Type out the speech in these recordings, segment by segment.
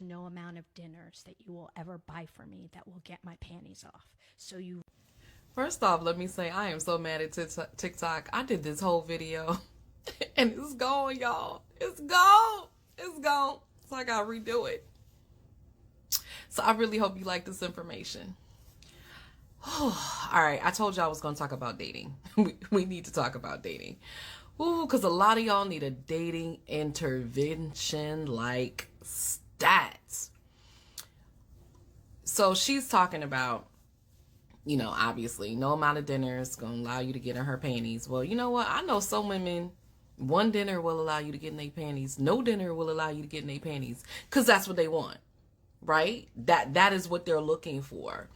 no amount of dinners that you will ever buy for me that will get my panties off. So you... First off, let me say I am so mad at TikTok. I did this whole video and it's gone, y'all. It's gone. It's gone. So I gotta redo it. So I really hope you like this information. All right, I told y'all I was gonna talk about dating. We need to talk about dating. Ooh, because a lot of y'all need a dating intervention like stats. So she's talking about, you know, obviously no amount of dinner is going to allow you to get in her panties. Well, you know what? I know some women, one dinner will allow you to get in their panties. No dinner will allow you to get in their panties because that's what they want, right? That is what they're looking for.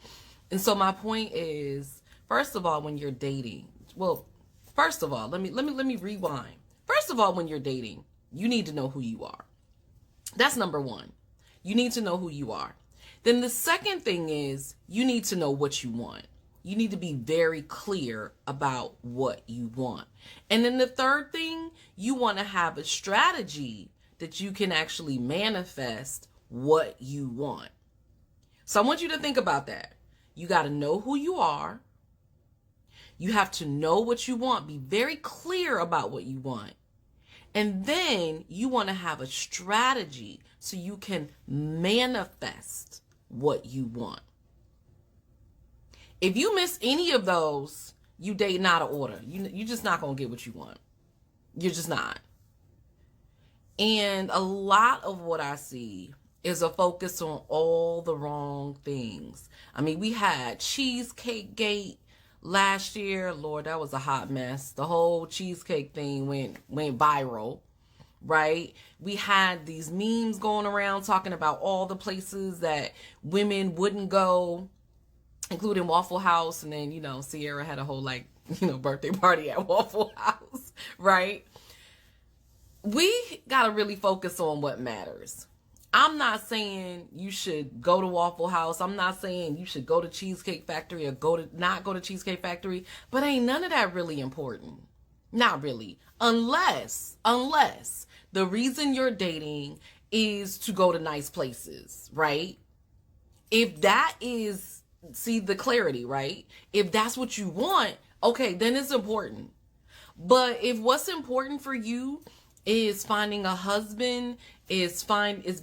And so my point is, first of all, when you're dating, well, first of all, let me rewind. First of all, when you're dating, you need to know who you are. That's number one. You need to know who you are. Then the second thing is you need to know what you want. You need to be very clear about what you want. And then the third thing, you want to have a strategy that you can actually manifest what you want. So I want you to think about that. You got to know who you are. You have to know what you want. Be very clear about what you want. And then you want to have a strategy so you can manifest what you want. If you miss any of those, you dating out of order. You're just not going to get what you want. You're just not. And a lot of what I see is a focus on all the wrong things. I mean, we had Cheesecake Gate last year. Lord, that was a hot mess. The whole cheesecake thing went viral, right? We had these memes going around talking about all the places that women wouldn't go, including Waffle House. And then, you know, Sierra had a whole birthday party at Waffle House, right? We got to really focus on what matters. I'm not saying you should go to Waffle House. I'm not saying you should go to Cheesecake Factory or not go to Cheesecake Factory, but ain't none of that really important. Not really. Unless the reason you're dating is to go to nice places, right? If that is, see the clarity, right? If that's what you want, okay, then it's important. But if what's important for you is finding a husband, is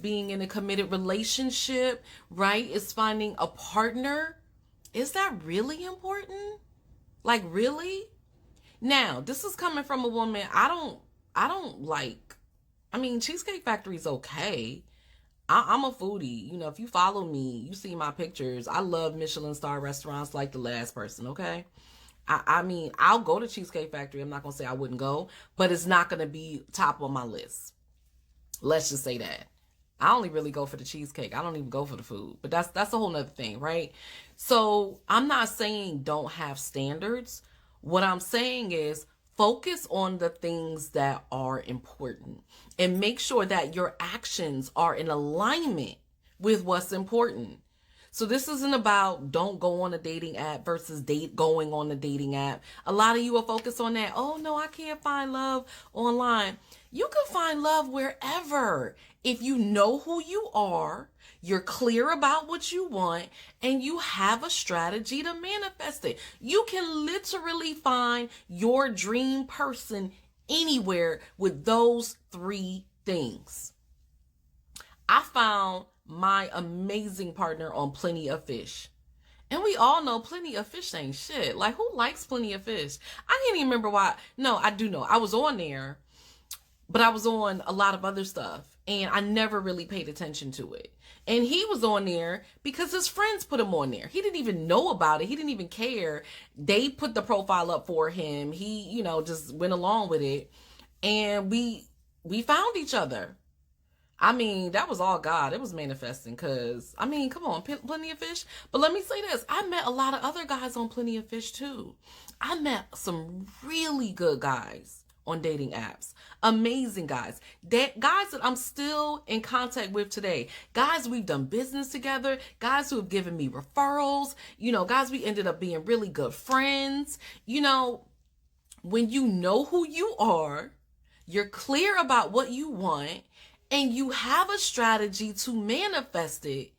being in a committed relationship, right? Is finding a partner. Is that really important? Like, really? Now, this is coming from a woman. I don't like, I mean, Cheesecake Factory is okay. I'm a foodie. You know, if you follow me, you see my pictures. I love Michelin star restaurants like the last person, okay? I mean, I'll go to Cheesecake Factory. I'm not going to say I wouldn't go, but it's not going to be top on my list. Let's just say that. I only really go for the cheesecake. I don't even go for the food, but that's a whole nother thing, right? So I'm not saying don't have standards. What I'm saying is focus on the things that are important and make sure that your actions are in alignment with what's important. So this isn't about don't go on a dating app versus going on the dating app. A lot of you are focused on that. Oh no, I can't find love online. You can find love wherever. If you know who you are, you're clear about what you want, and you have a strategy to manifest it. You can literally find your dream person anywhere with those three things. I found my amazing partner on Plenty of Fish. And we all know Plenty of Fish ain't shit. Like, who likes Plenty of Fish? I can't even remember why. No, I do know. I was on there, but I was on a lot of other stuff, and I never really paid attention to it. And he was on there because his friends put him on there. He didn't even know about it. He didn't even care. They put the profile up for him. He, just went along with it. And we found each other. I mean, that was all God. It was manifesting because, I mean, come on, Plenty of Fish. But let me say this. I met a lot of other guys on Plenty of Fish too. I met some really good guys on dating apps. Amazing guys. Guys that I'm still in contact with today. Guys we've done business together. Guys who have given me referrals. Guys we ended up being really good friends. When you know who you are, you're clear about what you want, and you have a strategy to manifest it,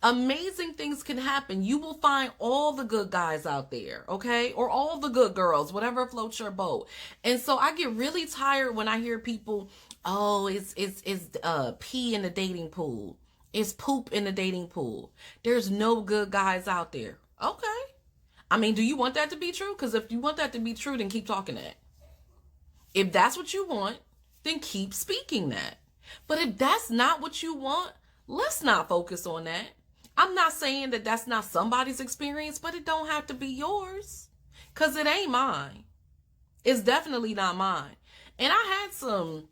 amazing things can happen. You will find all the good guys out there, okay? Or all the good girls, whatever floats your boat. And so I get really tired when I hear people, oh, it's pee in the dating pool. It's poop in the dating pool. There's no good guys out there. Okay. I mean, do you want that to be true? Because if you want that to be true, then keep talking that. If that's what you want, then keep speaking that. But if that's not what you want, let's not focus on that. I'm not saying that that's not somebody's experience, but it don't have to be yours, because it ain't mine. It's definitely not mine. And I had some,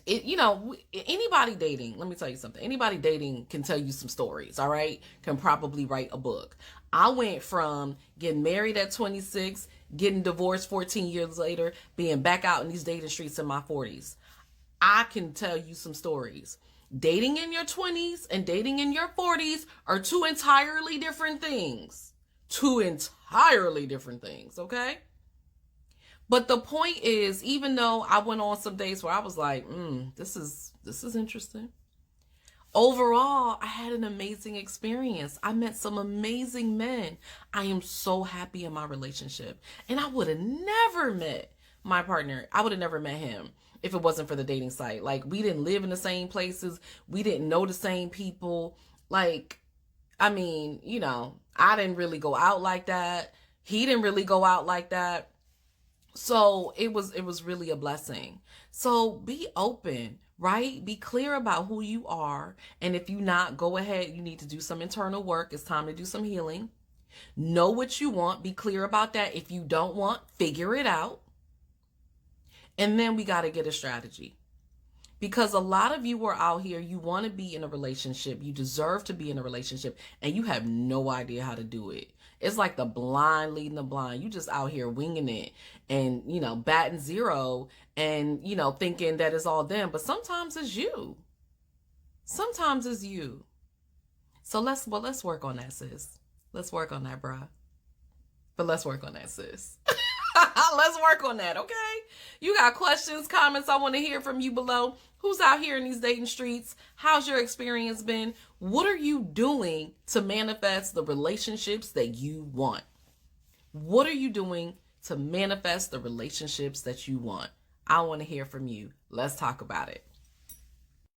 anybody dating, let me tell you something. Anybody dating can tell you some stories, all right? Can probably write a book. I went from getting married at 26, getting divorced 14 years later, being back out in these dating streets in my 40s. I can tell you some stories. Dating in your 20s and dating in your 40s are two entirely different things. Two entirely different things, okay? But the point is, even though I went on some days where I was like, this is interesting. Overall, I had an amazing experience. I met some amazing men. I am so happy in my relationship. And I would have never met my partner. I would have never met him if it wasn't for the dating site. Like, we didn't live in the same places. We didn't know the same people. Like, I mean, I didn't really go out like that. He didn't really go out like that. So it was really a blessing. So be open, right? Be clear about who you are. And if you not, go ahead. You need to do some internal work. It's time to do some healing. Know what you want. Be clear about that. If you don't want, figure it out. And then we got to get a strategy. Because a lot of you are out here, you want to be in a relationship, you deserve to be in a relationship, and you have no idea how to do it. It's like the blind leading the blind. You just out here winging it and, batting zero and, thinking that it's all them. But sometimes it's you. Sometimes it's you. So let's work on that, sis. Let's work on that, bruh. But let's work on that, sis. Let's work on that, okay? You got questions, comments, I want to hear from you below. Who's out here in these dating streets? How's your experience been? What are you doing to manifest the relationships that you want? What are you doing to manifest the relationships that you want? I want to hear from you. Let's talk about it.